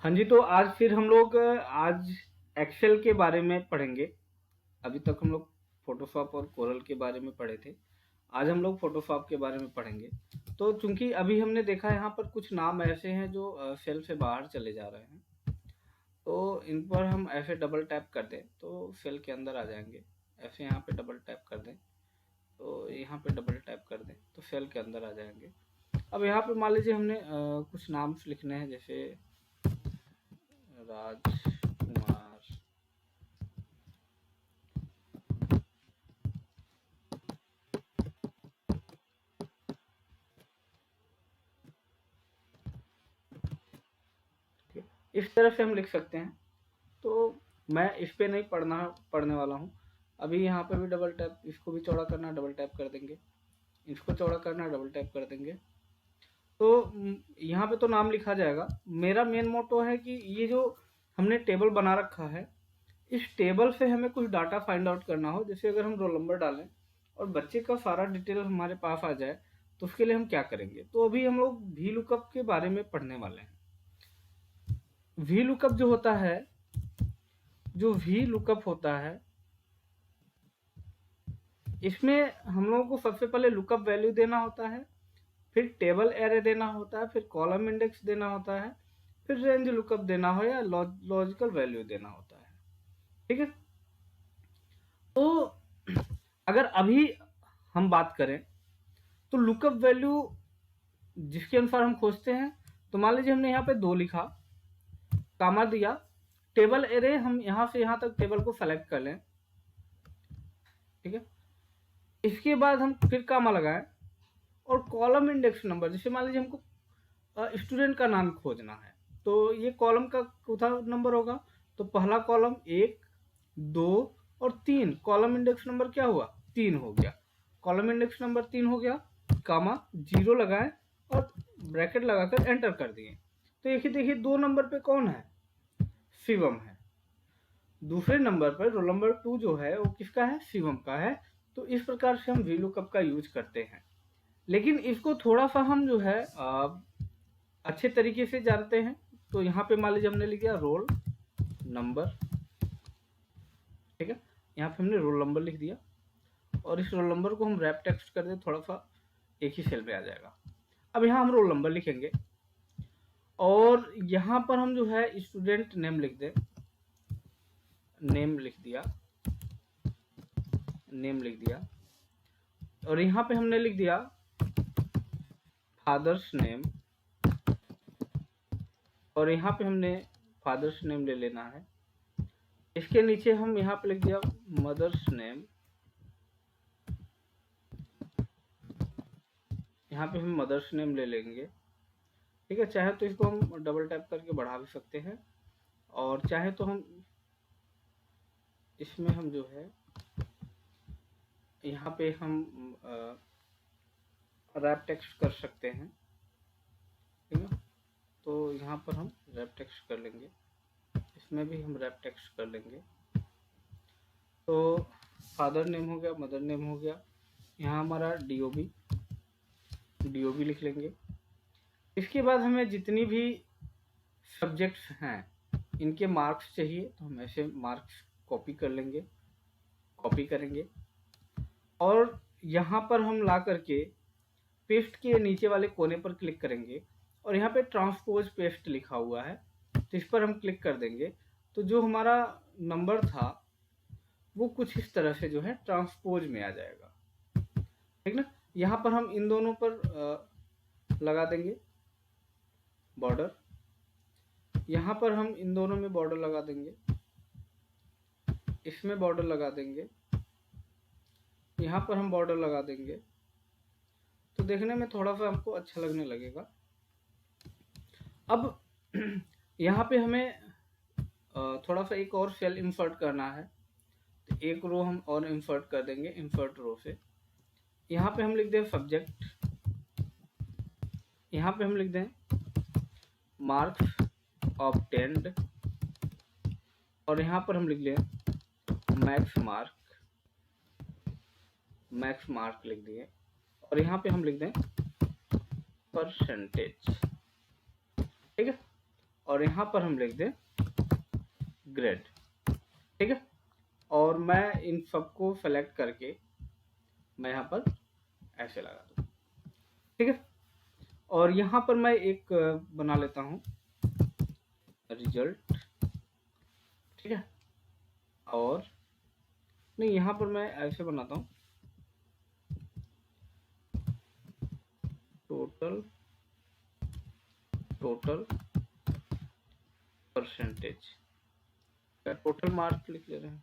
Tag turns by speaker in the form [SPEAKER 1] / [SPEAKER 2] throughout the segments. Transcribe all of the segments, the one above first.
[SPEAKER 1] हाँ जी, तो आज फिर हम लोग आज एक्सेल के बारे में पढ़ेंगे। अभी तक हम लोग फ़ोटोशॉप और कोरल के बारे में पढ़े थे। आज हम लोग फ़ोटोशॉप के बारे में पढ़ेंगे। तो चूँकि अभी हमने देखा यहाँ पर कुछ नाम ऐसे हैं जो सेल से बाहर चले जा रहे हैं। तो इन पर हम ऐसे डबल टैप कर दें तो सेल के अंदर आ जाएँगे। ऐसे यहाँ पे डबल टैप कर दें, तो यहाँ पे डबल टैप कर दें तो सेल के अंदर आ जाएँगे। अब यहाँ पे मान लीजिए हमने कुछ नाम लिखने हैं, जैसे राजकुमार। इस तरह से हम लिख सकते हैं। तो मैं इस पे नहीं पढ़ने वाला हूँ। अभी यहाँ पे भी डबल टैप, इसको भी चौड़ा करना, डबल टैप कर देंगे। इसको चौड़ा करना, डबल टैप कर देंगे। तो यहाँ पे तो नाम लिखा जाएगा। मेरा मेन मोटो है कि ये जो हमने टेबल बना रखा है, इस टेबल से हमें कुछ डाटा फाइंड आउट करना हो। जैसे अगर हम रोल नंबर डालें और बच्चे का सारा डिटेल हमारे पास आ जाए, तो उसके लिए हम क्या करेंगे। तो अभी हम लोग वी लुकअप के बारे में पढ़ने वाले हैं। वी लुकअप जो वी लुकअप होता है, इसमें हम लोगों को सबसे पहले लुकअप वैल्यू देना होता है, फिर टेबल एरे देना होता है, फिर कॉलम इंडेक्स देना होता है, फिर रेंज लुकअप देना हो या लॉजिकल वैल्यू देना होता है। ठीक है। तो अगर अभी हम बात करें तो लुकअप वैल्यू जिसके अनुसार हम खोजते हैं, तो मान लीजिए हमने यहाँ पे 2 लिखा, कामा दिया, टेबल एरे हम यहाँ से यहाँ तक टेबल को सेलेक्ट कर लें। ठीक है। इसके बाद हम फिर कामा लगाएं और कॉलम इंडेक्स नंबर, जैसे मान लीजिए हमको स्टूडेंट का नाम खोजना है, तो ये कॉलम का चौथा नंबर होगा। तो पहला कॉलम 1, 2 और 3, कॉलम इंडेक्स नंबर क्या हुआ, 3 हो गया। कॉलम इंडेक्स नंबर 3 हो गया, कामा 0 लगाएं और ब्रैकेट लगाकर एंटर कर दिए। तो एक ही देखिए 2 नंबर पे कौन है, शिवम है। दूसरे नंबर पर रोल नंबर 2 जो है वो किसका है, शिवम का है। तो इस प्रकार से हम वीलुकअप का यूज करते हैं। लेकिन इसको थोड़ा सा हम जो है अच्छे तरीके से जानते हैं। तो यहाँ पे मान लीजिए हमने लिख दिया रोल नंबर। ठीक है। यहाँ पे हमने रोल नंबर लिख दिया और इस रोल नंबर को हम रैप टेक्स्ट कर दे, थोड़ा सा एक ही सेल में आ जाएगा। अब यहाँ हम रोल नंबर लिखेंगे और यहाँ पर हम जो है स्टूडेंट नेम लिख दें। नेम लिख दिया, नेम लिख दिया और यहाँ पे हमने लिख दिया फादर्स नेम और यहाँ पे हमने फादर्स नेम ले लेना है। इसके नीचे हम यहाँ पे लिख दिया मदर्स नेम। यहाँ पे हम मदर्स नेम ले लेंगे। ठीक है। चाहे तो इसको हम डबल टैप करके बढ़ा भी सकते हैं और चाहे तो हम इसमें हम जो है यहाँ पे हम रैप टेक्स्ट कर सकते हैं। ठीक है। तो यहाँ पर हम रैप टेक्स्ट कर लेंगे, इसमें भी हम रैप टेक्स्ट कर लेंगे। तो फादर नेम हो गया, मदर नेम हो गया, यहाँ हमारा डीओबी लिख लेंगे। इसके बाद हमें जितनी भी सब्जेक्ट्स हैं इनके मार्क्स चाहिए, तो हम ऐसे मार्क्स कॉपी कर लेंगे, कॉपी करेंगे और यहाँ पर हम ला करके पेस्ट के नीचे वाले कोने पर क्लिक करेंगे और यहाँ पे ट्रांसपोज पेस्ट लिखा हुआ है, तो इस पर हम क्लिक कर देंगे। तो जो हमारा नंबर था वो कुछ इस तरह से जो है ट्रांसपोज में आ जाएगा। ठीक ना। यहाँ पर हम इन दोनों पर लगा देंगे बॉर्डर, यहाँ पर हम इन दोनों में बॉर्डर लगा देंगे, इसमें बॉर्डर लगा देंगे, यहाँ पर हम बॉर्डर लगा देंगे। तो देखने में थोड़ा सा हमको अच्छा लगने लगेगा। अब यहाँ पे हमें थोड़ा सा एक और सेल इंसर्ट करना है, तो एक रो हम और इंसर्ट कर देंगे इंसर्ट रो से। यहाँ पे हम लिख दें सब्जेक्ट, यहाँ पे हम लिख दें मार्क्स ऑब्टेन्ड और यहाँ पर हम लिख लें मैक्स मार्क लिख दिए और यहाँ पे हम लिख दें परसेंटेज। ठीक है। और यहाँ पर हम लिख दें ग्रेड, ठीक है। और मैं इन सबको सेलेक्ट करके मैं यहाँ पर ऐसे लगा दूँ, ठीक है। और यहाँ पर मैं एक बना लेता हूँ रिजल्ट, ठीक है। और नहीं, यहाँ पर मैं ऐसे बनाता हूँ टोटल परसेंटेज, या टोटल मार्क्स लिख ले रहे हैं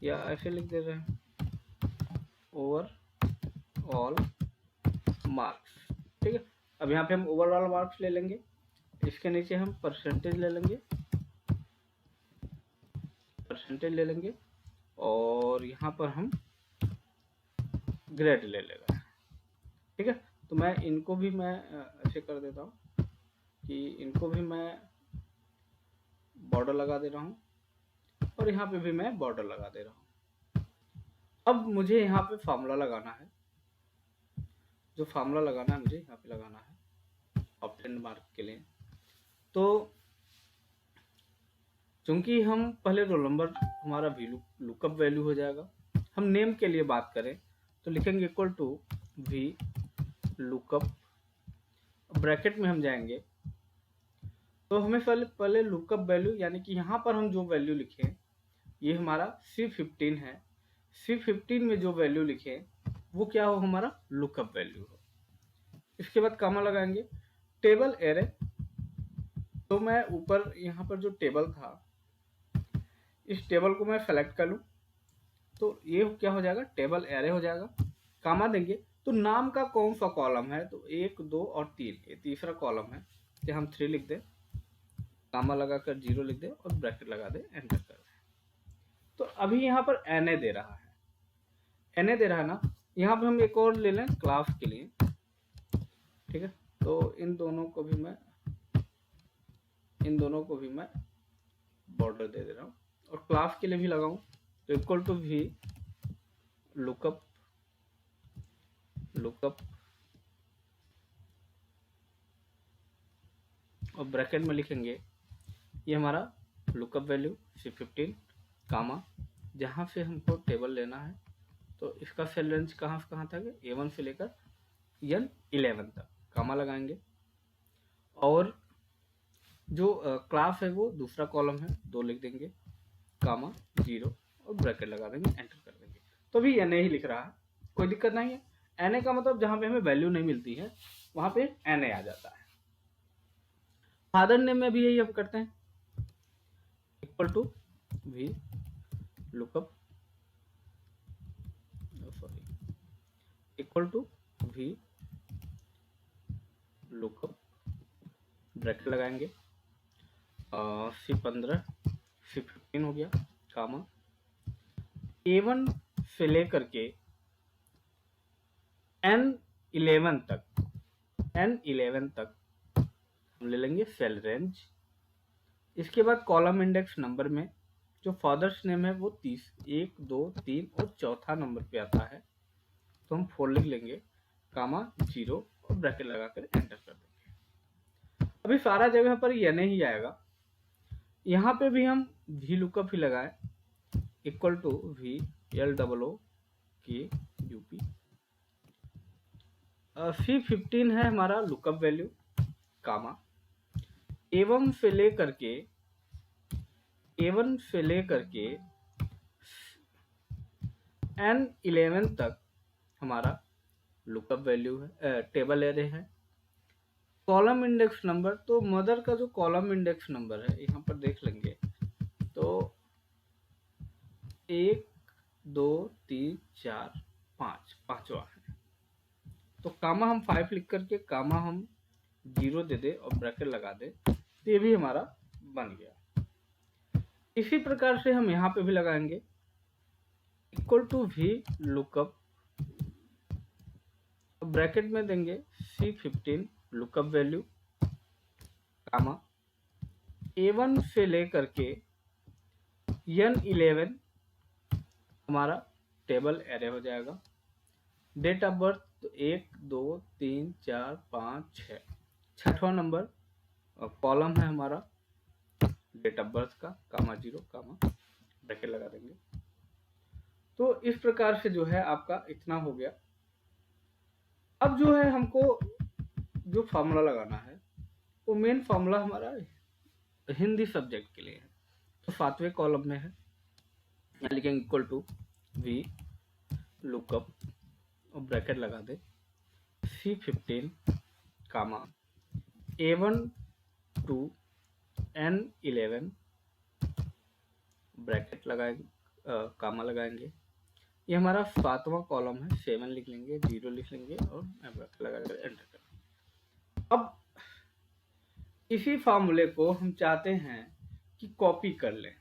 [SPEAKER 1] या ऐसे लिख दे रहे हैं ओवर ऑल मार्क्स, ठीक है। अब यहाँ पे हम ओवरऑल मार्क्स ले लेंगे, इसके नीचे हम परसेंटेज ले लेंगे और यहाँ पर हम ग्रेड ले लेंगे, ठीक है। तो मैं इनको भी मैं ऐसे कर देता हूँ कि इनको भी मैं बॉर्डर लगा दे रहा हूँ और यहाँ पे भी मैं बॉर्डर लगा दे रहा हूँ। अब मुझे यहाँ पे फार्मूला लगाना है, जो फार्मूला लगाना है मुझे यहाँ पे लगाना है ऑप्टेंड मार्क के लिए। तो चूंकि हम पहले रोल नंबर हमारा भी लुकअप वैल्यू हो जाएगा, हम नेम के लिए बात करें तो लिखेंगे equal to V lookup, bracket में हम जाएंगे तो हमें पहले लुकअप वैल्यू, यानी कि यहाँ पर हम जो वैल्यू लिखे ये हमारा C15 है, C15 में जो वैल्यू लिखे वो क्या हो, हमारा लुकअप वैल्यू हो। इसके बाद कामा लगाएंगे टेबल एरे, तो मैं ऊपर यहाँ पर जो टेबल था इस टेबल को मैं सेलेक्ट कर लूँ तो ये क्या हो जाएगा, टेबल एरे हो जाएगा। कामा देंगे तो नाम का कौन सा कॉलम है, तो 1 2 और 3, ये तीसरा कॉलम है, कि हम 3 लिख दें, कामा लगाकर 0 लिख दें और ब्रैकेट लगा दें, एंटर कर दें। तो अभी यहाँ पर NA दे रहा है ना। यहाँ पे हम एक और ले लें क्लास के लिए, ठीक है। तो इन दोनों को भी मैं बॉर्डर दे रहा हूँ और क्लास के लिए भी लगाऊं तो इक्वल टू भी लुकअप और ब्रैकेट में लिखेंगे ये हमारा लुकअप वैल्यू C15, कामा जहाँ से हमको टेबल लेना है तो इसका सेल रेंज कहाँ से कहाँ तक है, A1 से लेकर N11 तक, कामा लगाएंगे। और जो क्लास है वो दूसरा कॉलम है, 2 लिख देंगे, कामा 0 और ब्रैकेट लगा देंगे, एंटर कर देंगे। तो भी NA ही लिख रहा है, कोई दिक्कत नहीं है। NA का मतलब जहाँ पे हमें वैल्यू नहीं मिलती है वहाँ पे NA आ जाता है। फादर नेम में भी यही हम करते हैं, equal to V lookup equal to V lookup, bracket लगाएंगे, C15 C15 हो गया, कामा A1 से लेकर के N11 तक हम ले लेंगे सेल रेंज। इसके बाद कॉलम इंडेक्स नंबर में जो फादर्स नेम है वो 30, 1 2 3 और चौथा नंबर पे आता है, तो हम 4 लिख लेंगे, कामा 0 और ब्रैकेट लगाकर एंटर कर देंगे। अभी सारा जगह पर NA ही आएगा। यहाँ पे भी हम वी लुकअप ही लगाए, equal to we LOOKUP। C15 है हमारा लुकअप वैल्यू, कामा A1 से लेकर के N11 तक हमारा लुकअप वैल्यू है, टेबल एरे है। कॉलम इंडेक्स नंबर, तो मदर का जो कॉलम इंडेक्स नंबर है यहाँ पर देख लेंगे तो 1 2 3 4 5 पांचवा है, तो कामा हम 5 लिख करके कामा हम 0 दे दे और ब्रैकेट लगा दे, तो ये भी हमारा बन गया। इसी प्रकार से हम यहाँ पे भी लगाएंगे, equal to V lookup, bracket में देंगे C15 लुकअप वैल्यू, कामा A1 से लेकर के N11 हमारा टेबल एरे हो जाएगा। डेट ऑफ बर्थ तो 1 2 3 4 5 6, छठवां नंबर कॉलम है हमारा डेट ऑफ बर्थ का, कामा 0 कामा ब्रैकेट लगा देंगे। तो इस प्रकार से जो है आपका इतना हो गया। अब जो है हमको जो फार्मूला लगाना है वो मेन फार्मूला हमारा हिंदी सब्जेक्ट के लिए है। तो 7वें कॉलम में है, यहाँ लिखेंगे इक्वल टू वी लुकअप और ब्रैकेट लगा दे C15 comma A1 to N11 bracket लगाएंगे, कामा लगाएंगे। ये हमारा 7वां कॉलम है, 7 लिख लेंगे, 0 लिख लेंगे और ब्रैकेट लगा कर एंटर करेंगे। अब इसी फार्मूले को हम चाहते हैं कि कॉपी कर लें,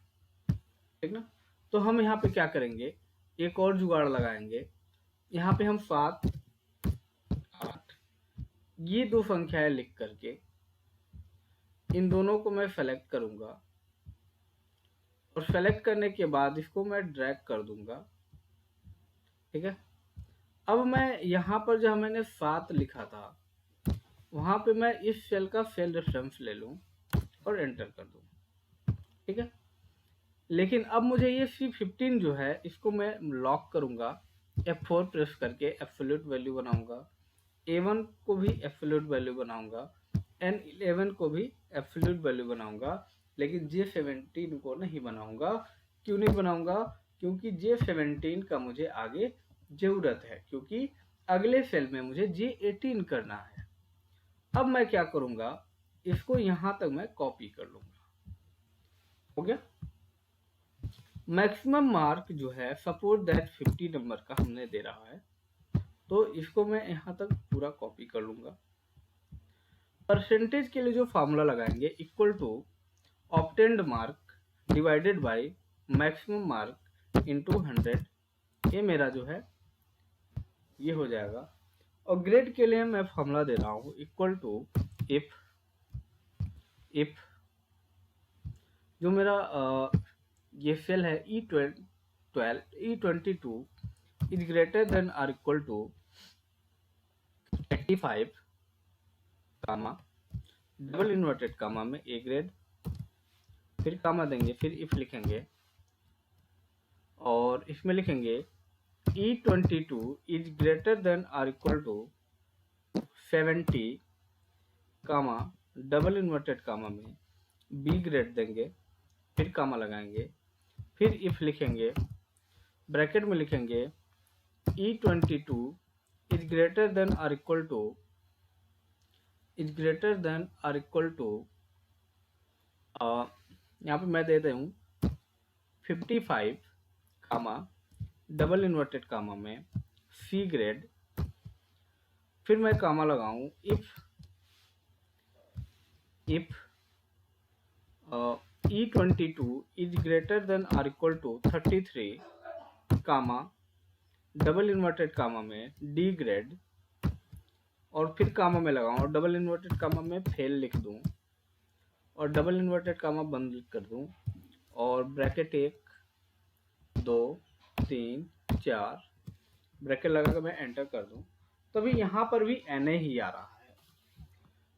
[SPEAKER 1] ठीक ना। तो हम यहाँ पे क्या करेंगे, एक और जुगाड़ लगाएंगे। यहाँ पे हम 7 8 ये दो संख्याएं लिख करके इन दोनों को मैं सेलेक्ट करूंगा और सेलेक्ट करने के बाद इसको मैं ड्रैग कर दूंगा, ठीक है। अब मैं यहाँ पर जहाँ मैंने 7 लिखा था वहां पे मैं इस सेल का सेल रेफरेंस ले लूं और एंटर कर दूं, ठीक है। लेकिन अब मुझे ये C15 जो है इसको मैं लॉक करूंगा, F4 प्रेस करके एब्सोल्यूट वैल्यू बनाऊंगा, A1 को भी एब्सोल्यूट वैल्यू बनाऊंगा, N11 को भी एब्सोल्यूट वैल्यू बनाऊंगा, लेकिन J17 को नहीं बनाऊंगा। क्यों नहीं बनाऊंगा? क्योंकि J17 का मुझे आगे जरूरत है, क्योंकि अगले सेल में मुझे J18 करना है। अब मैं क्या करूंगा, इसको यहां तक मैं कॉपी कर लूंगा, हो गया। मैक्सिमम मार्क जो है सपोज दैट 50 नंबर का हमने दे रहा है, तो इसको मैं यहां तक पूरा कॉपी कर लूंगा। परसेंटेज के लिए जो फार्मूला लगाएंगे equal to obtained mark divided by maximum mark into 100, ये मेरा जो है ये हो जाएगा। और ग्रेड के लिए मैं फार्मूला दे रहा हूँ इक्वल टू इफ जो मेरा ये सेल है E22 is greater than or equal to 85 comma double inverted comma में ए ग्रेड, फिर कामा देंगे, फिर इफ लिखेंगे और इसमें लिखेंगे E22 is greater than or equal to 70 comma double inverted comma में बी ग्रेड देंगे, फिर कामा लगाएंगे, फिर इफ लिखेंगे, ब्रैकेट में लिखेंगे E22 is greater than or equal to यहाँ पे मैं दे दे हूँ 55 कामा डबल इन्वर्टेड कामा में सी ग्रेड, फिर मैं कामा लगाऊं if E22 is greater than or equal to 33 comma double inverted comma में डी ग्रेड, और फिर कामा में लगाऊं और डबल इन्वर्टेड कामा में फेल लिख दूं और डबल इन्वर्टेड कामा बंद कर दूं और ब्रैकेट 1 2 3 4 ब्रैकेट लगा कर मैं एंटर कर दूं, तभी यहाँ पर भी NA ही आ रहा है।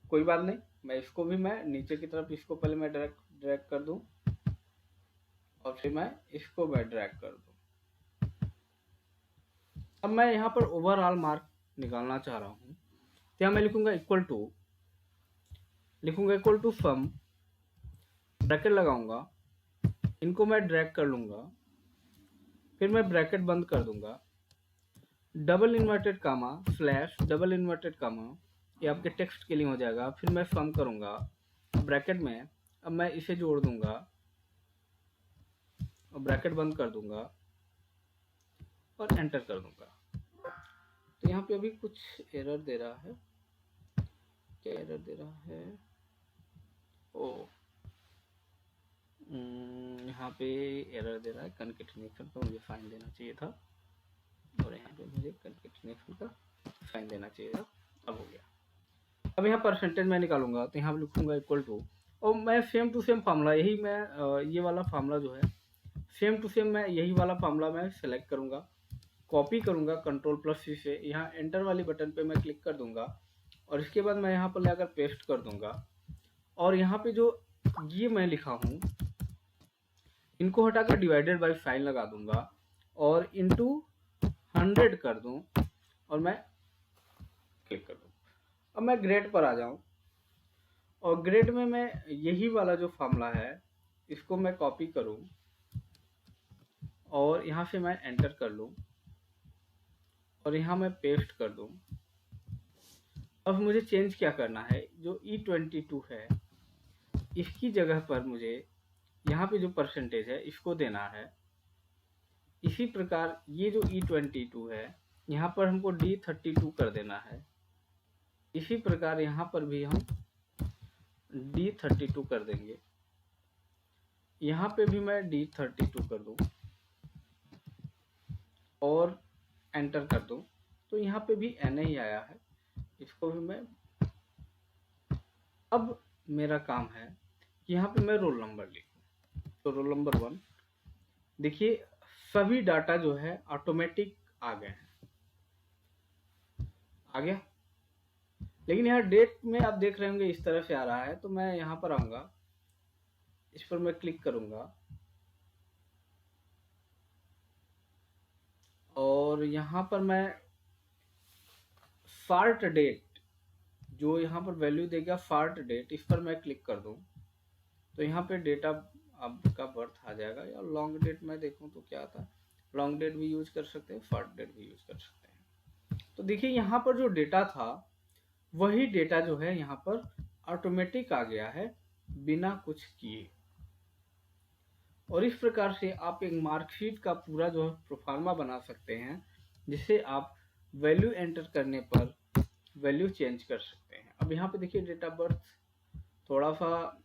[SPEAKER 1] कोई बात नहीं, मैं इसको भी मैं नीचे की तरफ इसको पहले मैं ड्रैग कर दूं और फिर मैं इसको मैं ड्रैग कर दूं। अब मैं यहाँ पर ओवरऑल मार्क निकालना चाह रहा हूँ, तो यहाँ मैं लिखूंगा इक्वल टू सम, ब्रैकेट लगाऊंगा, इनको मैं ड्रैग कर लूंगा, फिर मैं ब्रैकेट बंद कर दूंगा, double inverted comma slash double inverted comma, ये आपके टेक्स्ट के लिए हो जाएगा। फिर मैं सम करूंगा ब्रैकेट में, अब मैं इसे जोड़ दूंगा और ब्रैकेट बंद कर दूंगा और एंटर कर दूंगा। तो यहाँ पे अभी कुछ एरर दे रहा है, क्या एरर दे रहा है? यहाँ पे एरर दे रहा है कनकेटिनेशन का, मुझे साइन देना चाहिए था और यहाँ पे मुझे कनकेटिनेशन का साइन देना चाहिए था। अब हो गया। अब यहाँ परसेंटेज मैं निकालूंगा, तो यहाँ लिखूंगा इक्वल टू, और मैं सेम टू सेम फार्मूला यही मैं ये वाला फार्मूला जो है सेम टू सेम मैं यही वाला फार्मूला मैं सेलेक्ट करूंगा, कॉपी करूंगा Ctrl+C से, यहाँ एंटर वाली बटन पे मैं क्लिक कर दूंगा और इसके बाद मैं यहाँ पर लाकर पेस्ट कर दूंगा और यहाँ पे जो ये मैं लिखा हूँ इनको हटाकर डिवाइडेड बाई साइन लगा दूंगा और इंटू 100 कर दूं और मैं क्लिक कर दूं। अब मैं ग्रेड पर आ जाऊं और ग्रेड में मैं यही वाला जो फॉर्मूला है इसको मैं कॉपी करूं और यहाँ से मैं एंटर कर लूं और यहाँ मैं पेस्ट कर दूं। अब मुझे चेंज क्या करना है, जो E22 है इसकी जगह पर मुझे यहाँ पे जो परसेंटेज है इसको देना है। इसी प्रकार ये जो E22 है यहाँ पर हमको D32 कर देना है। इसी प्रकार यहाँ पर भी हम D32 कर देंगे। यहाँ पे भी मैं D32 कर दूं और एंटर कर दूं तो यहाँ पे भी NA ही आया है, इसको भी मैं। अब मेरा काम है कि यहाँ पे मैं रोल नंबर लिखूं, तो रोल नंबर 1। देखिए सभी डाटा जो है ऑटोमेटिक आ गए हैं, आ गया। लेकिन यहाँ डेट में आप देख रहे होंगे इस तरह से आ रहा है, तो मैं यहाँ पर आऊंगा, इस पर मैं क्लिक करूंगा और यहाँ पर मैं स्टार्ट डेट जो यहाँ पर वैल्यू देगा स्टार्ट डेट, इस पर मैं क्लिक कर दूं तो यहाँ पे डेटा आपका बर्थ आ जाएगा। या लॉन्ग डेट में देखूं तो क्या आता है, लॉन्ग डेट भी यूज कर सकते हैं, शॉर्ट डेट भी यूज कर सकते हैं। तो देखिए यहाँ पर जो डेटा था वही डेटा जो है यहाँ पर ऑटोमेटिक आ गया है बिना कुछ किए। और इस प्रकार से आप एक मार्कशीट का पूरा जो है प्रोफार्मा बना सकते हैं, जिसे आप वैल्यू एंटर करने पर वैल्यू चेंज कर सकते हैं। अब यहाँ पे देखिए डेट ऑफ बर्थ थोड़ा सा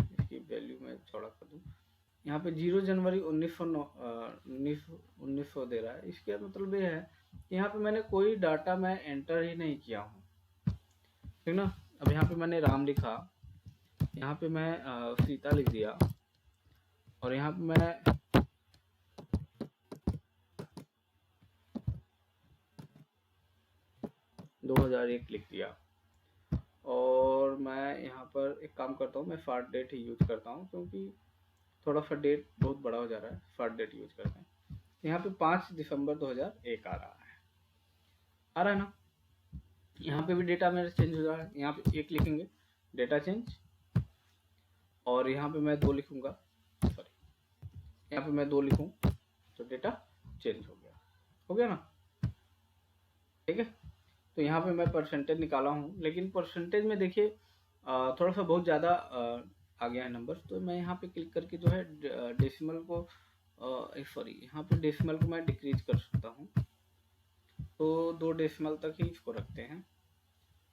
[SPEAKER 1] इसकी वैल्यू में थोड़ा कर दूँ, यहाँ पे 0 जनवरी 1900 दे रहा है। इसका मतलब ये है कि यहाँ पे मैंने कोई डाटा मैं एंटर ही नहीं किया हूँ, ठीक ना। अब यहाँ पे मैंने राम लिखा, यहाँ पे मैं सीता लिख दिया और यहाँ पे मैं 2001 लिख दिया। और मैं यहाँ पर एक काम करता हूँ, मैं शॉर्ट डेट ही यूज करता हूँ क्योंकि थोड़ा सा डेट बहुत बड़ा हो जा रहा है, शॉर्ट डेट यूज करते हैं। यहाँ पे 5 दिसंबर 2001 आ रहा है ना। यहाँ पे भी डेटा मेरा चेंज हो रहा है, यहाँ पे 1 लिखेंगे डेटा चेंज और यहाँ पे मैं 2 लिखूंगा, सॉरी यहाँ पे मैं 2 लिखूँ तो डेटा चेंज हो गया ना, ठीक है। तो यहाँ पे मैं परसेंटेज निकाला हूँ, लेकिन परसेंटेज में देखिए थोड़ा सा बहुत ज़्यादा आ गया है नंबर, तो मैं यहाँ पे क्लिक करके जो है डेसिमल को सॉरी यहाँ पे डेसिमल को मैं डिक्रीज कर सकता हूँ, तो 2 डेसिमल तक ही इसको रखते हैं,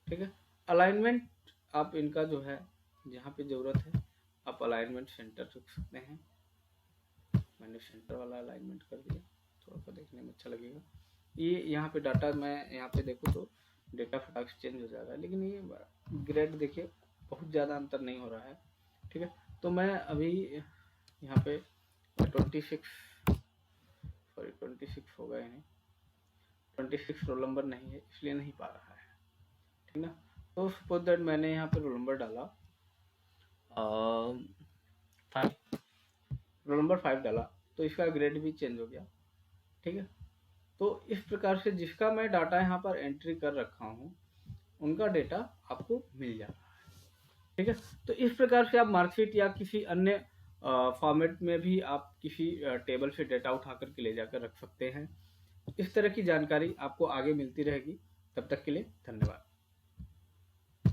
[SPEAKER 1] ठीक है। अलाइनमेंट आप इनका जो है जहाँ पे ज़रूरत है आप अलाइनमेंट सेंटर रख सकते हैं। मैंने सेंटर वाला अलाइनमेंट कर दिया, थोड़ा सा देखने में अच्छा लगेगा। ये यहाँ पे डाटा मैं यहाँ पे देखूँ तो डेटा फटाक से चेंज हो जाएगा, लेकिन ये ग्रेड देखिए बहुत ज़्यादा अंतर नहीं हो रहा है, ठीक है। तो मैं अभी यहाँ पे 26 होगा ही नहीं, 26 रोल नंबर नहीं है इसलिए नहीं पा रहा है, ठीक ना। तो सपोज दैट मैंने यहाँ पे रोल नंबर डाला 5, रोल नंबर 5 डाला तो इसका ग्रेड भी चेंज हो गया, ठीक है। तो इस प्रकार से जिसका मैं डाटा यहाँ पर एंट्री कर रखा हूँ उनका डेटा आपको मिल जा रहा है, ठीक है। तो इस प्रकार से आप मार्कशीट या किसी अन्य फॉर्मेट में भी आप किसी टेबल से डेटा उठा करके ले जाकर रख सकते हैं। इस तरह की जानकारी आपको आगे मिलती रहेगी। तब तक के लिए धन्यवाद।